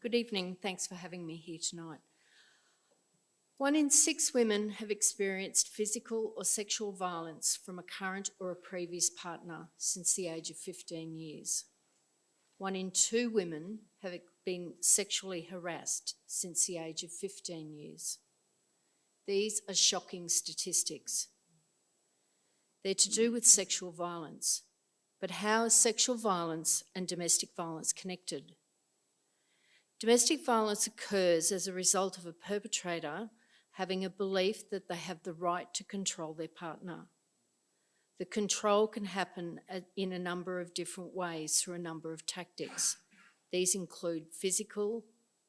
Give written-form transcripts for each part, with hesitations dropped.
Good evening. Thanks for having me here tonight. 1 in 6 women have experienced physical or sexual violence from a current or a previous partner since the age of 15 years. 1 in 2 women have been sexually harassed since the age of 15 years. These are shocking statistics. They're to do with sexual violence, but how is sexual violence and domestic violence connected? Domestic violence occurs as a result of a perpetrator having a belief that they have the right to control their partner. The control can happen in a number of different ways through a number of tactics. These include physical,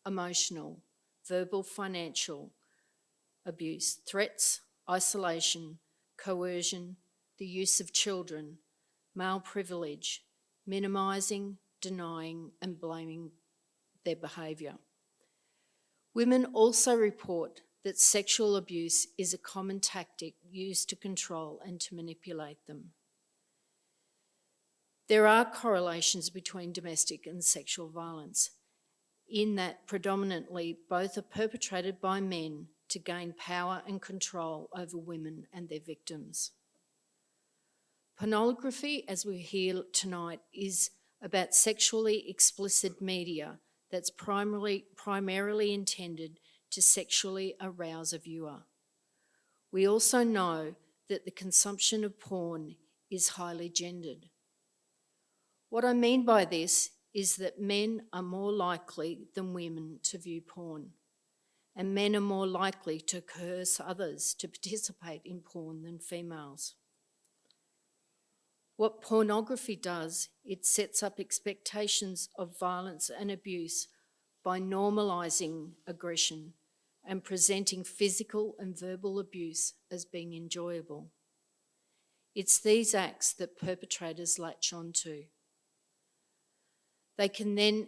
emotional, verbal, financial abuse, threats, isolation, coercion, the use of children, male privilege, minimising, denying and blaming their behaviour. Women also report that sexual abuse is a common tactic used to control and to manipulate them. There are correlations between domestic and sexual violence, in that predominantly both are perpetrated by men to gain power and control over women and their victims. Pornography, as we hear tonight, is about sexually explicit media that's primarily intended to sexually arouse a viewer. We also know that the consumption of porn is highly gendered. What I mean by this is that men are more likely than women to view porn, and men are more likely to coerce others to participate in porn than females. What pornography does, it sets up expectations of violence and abuse by normalising aggression and presenting physical and verbal abuse as being enjoyable. It's these acts that perpetrators latch onto. They then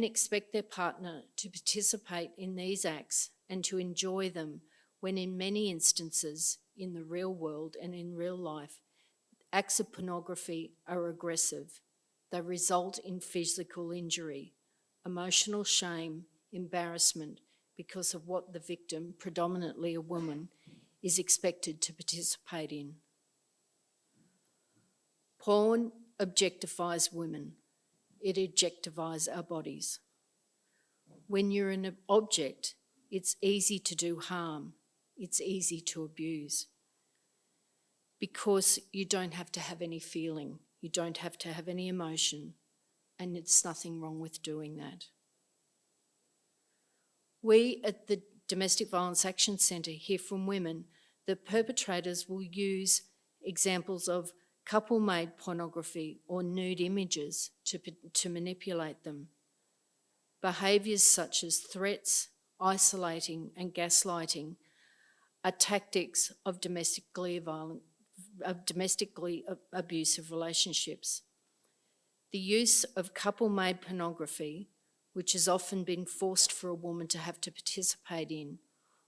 expect their partner to participate in these acts and to enjoy them, when in many instances in the real world and in real life, acts of pornography are aggressive. They result in physical injury, emotional shame, embarrassment because of what the victim, predominantly a woman, is expected to participate in. Porn objectifies women. It objectifies our bodies. When you're an object, it's easy to do harm. It's easy to abuse, because you don't have to have any feeling. You don't have to have any emotion, and there's nothing wrong with doing that. We at the Domestic Violence Action Centre hear from women that perpetrators will use examples of couple-made pornography or nude images to manipulate them. Behaviours such as threats, isolating and gaslighting are tactics of domestically abusive relationships. The use of couple-made pornography, which has often been forced for a woman to have to participate in,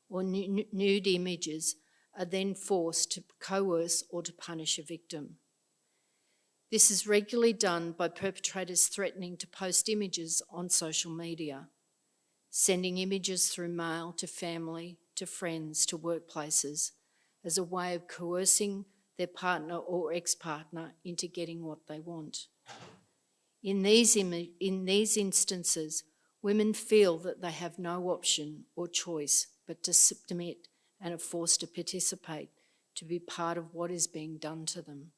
or nude images, are then forced to coerce or to punish a victim. This is regularly done by perpetrators threatening to post images on social media, sending images through mail to family, to friends, to workplaces, as a way of coercing their partner or ex-partner into getting what they want. In these instances, women feel that they have no option or choice but to submit and are forced to participate, to be part of what is being done to them.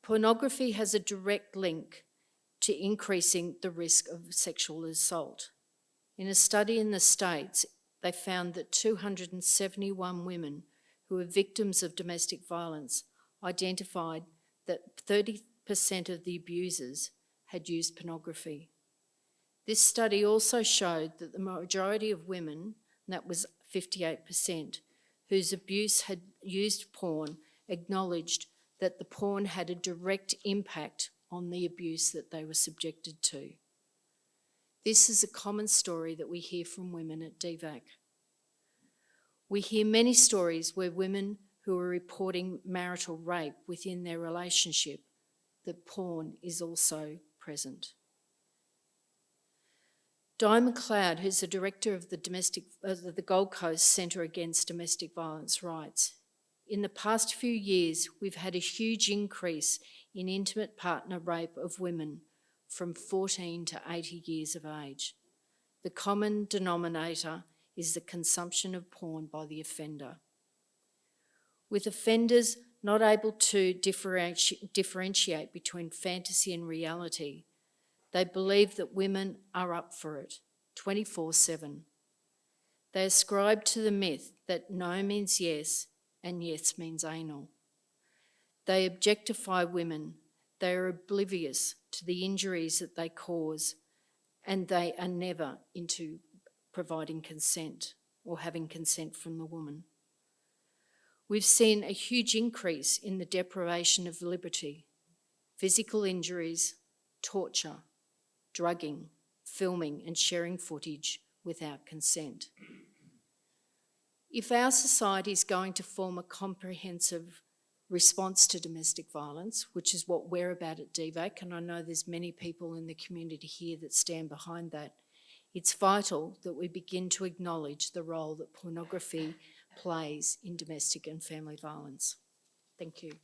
Pornography has a direct link to increasing the risk of sexual assault. In a study in the States, they found that 271 women who were victims of domestic violence identified that 30% of the abusers had used pornography. This study also showed that the majority of women, and that was 58%, whose abuse had used porn, acknowledged that the porn had a direct impact on the abuse that they were subjected to. This is a common story that we hear from women at DVAC. We hear many stories where women who are reporting marital rape within their relationship, that porn is also present. Di McLeod, who's the director of the Gold Coast Centre Against Domestic Violence, writes, "In the past few years, we've had a huge increase in intimate partner rape of women from 14 to 80 years of age. The common denominator is the consumption of porn by the offender. With offenders not able to differentiate between fantasy and reality, they believe that women are up for it 24/7. They ascribe to the myth that no means yes and yes means anal. They objectify women. They are oblivious to the injuries that they cause, and they are never into providing consent or having consent from the woman. We've seen a huge increase in the deprivation of liberty, physical injuries, torture, drugging, filming and sharing footage without consent. If our society is going to form a comprehensive response to domestic violence, which is what we're about at DVAC, and I know there's many people in the community here that stand behind that, it's vital that we begin to acknowledge the role that pornography plays in domestic and family violence. Thank you.